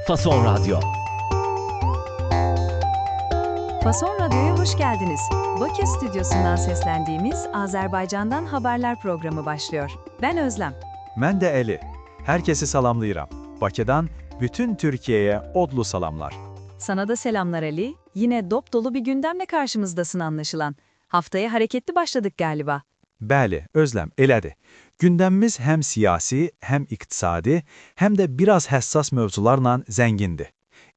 Fason Radyo. Fason Radyo'ya hoş geldiniz. Bakü stüdyosundan seslendiğimiz Azerbaycan'dan Haberler programı başlıyor. Ben Özlem. Mən də Əli. Herkesi salamlayıram. Bakıdan bütün Türkiye'ye odlu salamlar. Sana da selamlar Ali. Yine dop dolu bir gündemle karşımızdasın anlaşılan. Haftaya hareketli başladık galiba. Bəli, Özlem, elədir. Gündəmimiz həm siyasi, həm iqtisadi, həm də biraz həssas mövzularla zəngindir.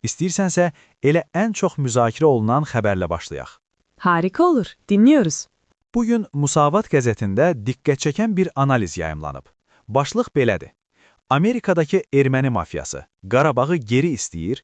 İstəyirsənsə, elə ən çox müzakirə olunan xəbərlə başlayaq. Harika olur. Dinliyoruz. Bugün Musavat qəzetində diqqət çəkən bir analiz yayımlanıb. Başlıq belədir. Amerikadakı erməni mafiyası Qarabağı geri istəyir.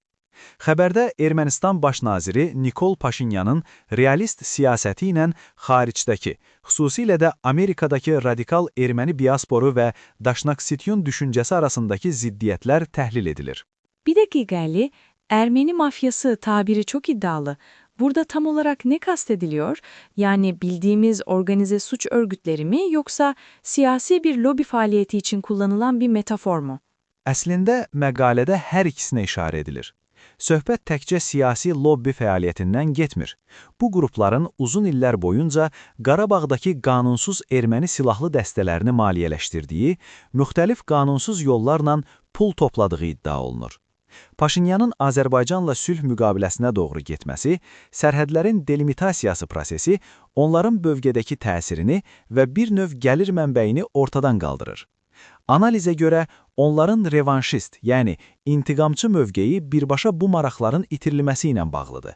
Xəbərdə Ermənistan baş naziri Nikol Paşinyanın realist siyasəti ilə xaricdəki, xüsusilə də Amerikadakı radikal erməni diasporu və Daşnak-Sityun düşüncəsi arasındakı ziddiyyətlər təhlil edilir. Bir dakika Ali. Ermeni mafyası tabiri çok iddialı. Burada tam olarak ne kastediliyor? Yani bildiğimiz organize suç örgütleri mi yoksa siyasi bir lobi faaliyeti için kullanılan bir metafor mu? Əslində, məqalədə hər ikisinə işarə edilir. Söhbət təkcə siyasi lobbi fəaliyyətindən getmir. Bu qrupların uzun illər boyunca Qarabağdakı qanunsuz erməni silahlı dəstələrini maliyyələşdirdiyi, müxtəlif qanunsuz yollarla pul topladığı iddia olunur. Paşinyanın Azərbaycanla sülh müqaviləsinə doğru getməsi, sərhədlərin delimitasiyası prosesi onların bölgədəki təsirini və bir növ gəlir mənbəyini ortadan qaldırır. Analizə görə onların revanşist, yəni intiqamçı mövqeyi birbaşa bu maraqların itirilməsi ilə bağlıdır.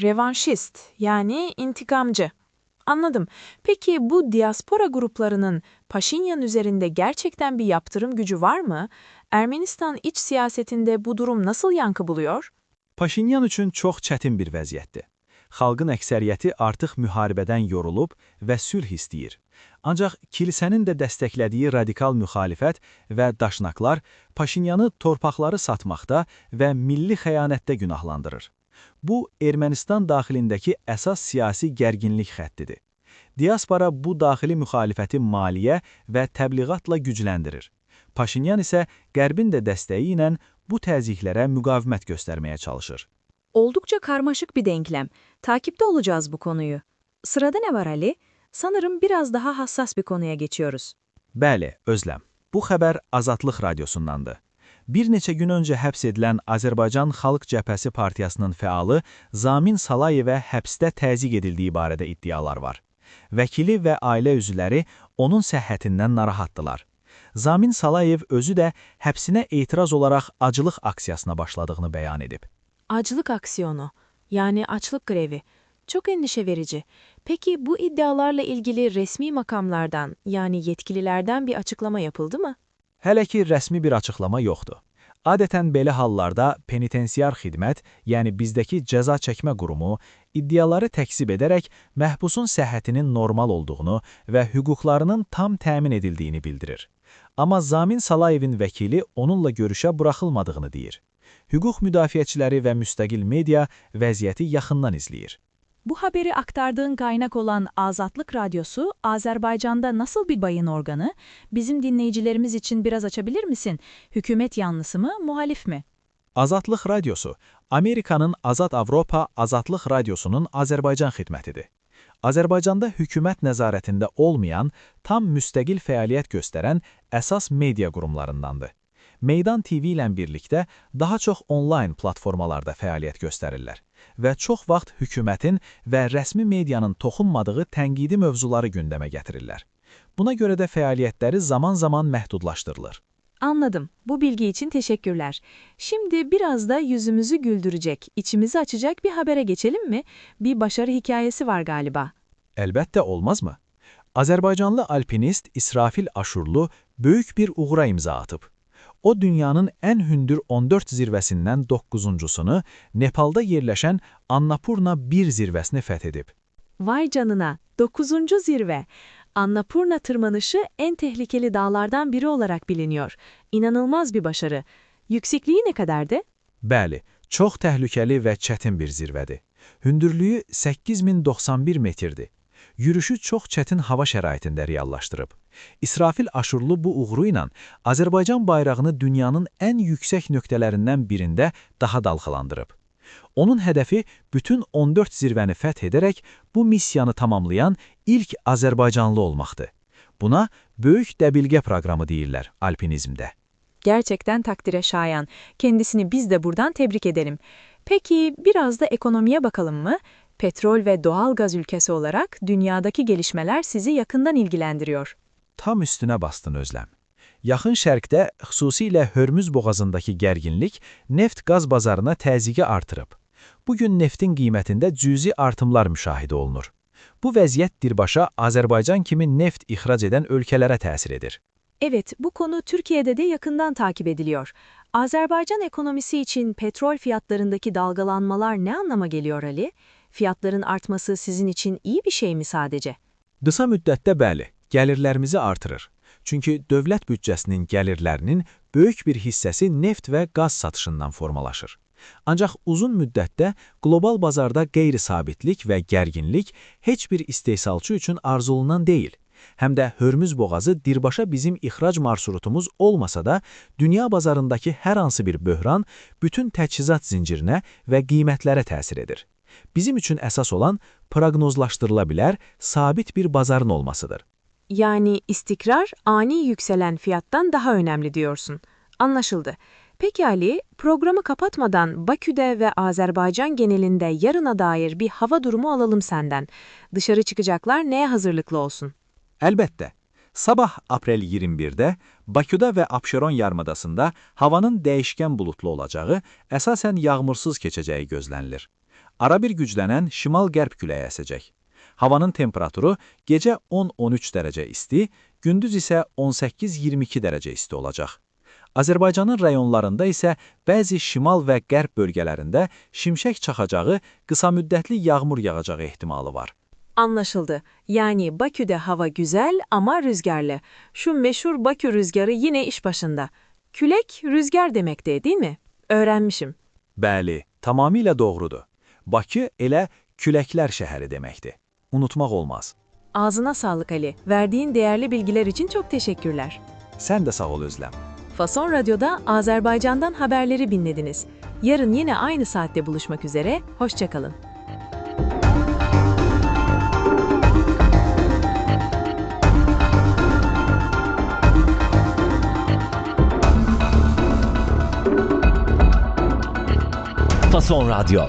Revanşist, yani intikamcı. Anladım. Peki bu diaspora gruplarının Paşinyan üzerinde gerçekten bir yaptırım gücü var mı? Ermenistan iç siyasetinde bu durum nasıl yankı buluyor? Paşinyan üçün çox çətin bir vəziyyətdir. Xalqın əksəriyyəti artıq müharibədən yorulub və sülh istəyir. Ancaq kilsənin də dəstəklədiyi radikal müxalifət və daşnaqlar Paşinyanı torpaqları satmaqda və milli xəyanətdə günahlandırır. Bu, Ermənistan daxilindəki əsas siyasi gərginlik xəttidir. Diaspora bu daxili müxalifəti maliyyə və təbliğatla gücləndirir. Paşinyan isə Qərbin də dəstəyi ilə bu təzyiqlərə müqavimət göstərməyə çalışır. Oldukça karmaşık bir denklem. Takipte olacağız bu konuyu. Sırada ne var Ali? Sanırım biraz daha hassas bir konuya geçiyoruz. Bəli, Özlem. Bu xəbər Azadlıq radiosundandır. Bir neçə gün öncə həbs edilən Azərbaycan Xalq Cəbhəsi Partiyasının fəalı Zamin Salayevə həbsdə təzyiq edildiyi barədə iddialar var. Vəkili və ailə üzvləri onun səhhətindən narahatdılar. Zamin Salayev özü də həbsinə etiraz olaraq aclıq aksiyasına başladığını bəyan edib. Açlık aksiyonu, yani açlık grevi. Çok endişe verici. Peki bu iddialarla ilgili resmi makamlardan, yani yetkililerden bir açıklama yapıldı mı? Hələ ki, rəsmi bir açıqlama yoxdur. Adətən belə hallarda penitensiar xidmət, yəni bizdəki cəza çəkmə qurumu, iddiaları təkzib edərək məhbusun səhhətinin normal olduğunu və hüquqlarının tam təmin edildiyini bildirir. Amma Zamin Salayevin vəkili onunla görüşə buraxılmadığını deyir. Hüquq müdafiəçiləri və müstəqil media vəziyyəti yaxından izləyir. Bu haberi aktardığın kaynak olan Azadlık Radyosu, Azerbaycan'da nasıl bir bayın organı? Bizim dinleyicilerimiz için biraz açabilir misin? Hükümet yanlısı mı, muhalif mi? Azadlıq Radyosu, Amerikanın Azad Avropa Azadlıq Radyosunun Azərbaycan xidmətidir. Azərbaycanda hökumət nəzarətində olmayan, tam müstəqil fəaliyyət göstərən əsas media qurumlarındandır. Meydan TV ilə birlikdə daha çox onlayn platformalarda fəaliyyət göstərirlər və çox vaxt hökumətin və rəsmi medianın toxunmadığı tənqidi mövzuları gündəmə gətirirlər. Buna görə də fəaliyyətləri zaman-zaman məhdudlaşdırılır. Anladım. Bu bilgi için teşekkürler. Şimdi biraz da yüzümüzü güldürecek, içimizi açacak bir habere geçelim mi? Bir başarı hikayesi var galiba. Əlbəttə olmaz mı? Azərbaycanlı alpinist İsrafil Aşurlu böyük bir uğura imza atıb. O, dünyanın ən hündür 14 zirvəsindən 9-uncusunu Nepalda yerləşən Annapurna 1 zirvəsini fəth edib. Vay canına, 9. zirve. Annapurna tırmanışı en tehlikeli dağlardan biri olarak biliniyor. İnanılmaz bir başarı. Yüksekliği ne kadardı? Bəli, çox təhlükəli və çətin bir zirvədir. Hündürlüyü 8091 metrdir. yürüşü çox çətin hava şəraitində reallaşdırıb. İsrafil Aşurlu bu uğuru ilə Azərbaycan bayrağını dünyanın ən yüksək nöqtələrindən birində daha dalğalandırıb. Onun hədəfi bütün 14 zirvəni fəth edərək bu missiyanı tamamlayan ilk Azərbaycanlı olmaqdır. Buna böyük dəbilqə proqramı deyirlər alpinizmdə. Gerçekten takdire şayan. Kendisini biz de buradan tebrik edelim. Peki biraz da ekonomiye bakalım mı? Petrol ve doğal gaz ülkesi olarak dünyadaki gelişmeler sizi yakından ilgilendiriyor. Tam üstünə bastın Özlem. Yaxın Şərqdə, xüsusilə Hörmüz boğazındakı gərginlik neft-qaz bazarına təzyiqi artırıb. Bugün neftin qiymətində cüzi artımlar müşahidə olunur. Bu vəziyyət birbaşa Azərbaycan kimi neft ixrac edən ölkələrə təsir edir. Evet, bu konu Türkiye'de de yakından takip ediliyor. Azerbaycan ekonomisi için petrol fiyatlarındaki dalgalanmalar ne anlama geliyor Ali? Fiyatların artması sizin için iyi bir şey mi sadece? Qısa müddətdə bəli, gəlirlərimizi artırır. Çünki dövlət büdcəsinin gəlirlərinin böyük bir hissəsi neft və qaz satışından formalaşır. Ancaq uzun müddətdə qlobal bazarda qeyri-sabitlik və gərginlik heç bir istehsalçı üçün arzulanan deyil. Həm də Hörmüz boğazı birbaşa bizim ixrac marşrutumuz olmasa da, dünya bazarındakı hər hansı bir böhran bütün təchizat zincirinə və qiymətlərə təsir edir. Bizim üçün əsas olan proqnozlaşdırıla bilər, sabit bir bazarın olmasıdır. Yani istikrar ani yükselen fiyattan daha önemli diyorsun. Anlaşıldı. Peki Ali, programı kapatmadan Bakü'de ve Azerbaycan genelinde yarına dair bir hava durumu alalım senden. Dışarı çıkacaklar neye hazırlıklı olsun? Əlbəttə, sabah aprel 21-də Bakıda və Abşeron yarımadasında havanın dəyişkən bulutlu olacağı, əsasən yağmursuz keçəcəyi gözlənilir. Ara bir güclənən şimal-qərb küləyi əsəcək. Havanın temperaturu gecə 10-13 dərəcə isti, gündüz isə 18-22 dərəcə isti olacaq. Azərbaycanın rayonlarında isə bəzi şimal və qərb bölgələrində şimşək çaxacağı, qısa müddətli yağmur yağacağı ehtimalı var. Anlaşıldı. Yani Bakü'de hava güzel ama rüzgarlı. Şu meşhur Bakü rüzgarı yine iş başında. Külek rüzgar demekti, değil mi? Öğrenmişim. Bəli, tamamilə doğrudur. Bakı elə küləklər şəhəri deməkdir. Unutmaq olmaz. Ağzına sağlık Ali. Verdiğin değerli bilgiler için çok teşekkürler. Sən də sağ ol Özlem. Fason Radyo'da Azerbaycan'dan haberleri dinlediniz. Yarın yine aynı saatte buluşmak üzere. Hoşça kalın. Fason Radyo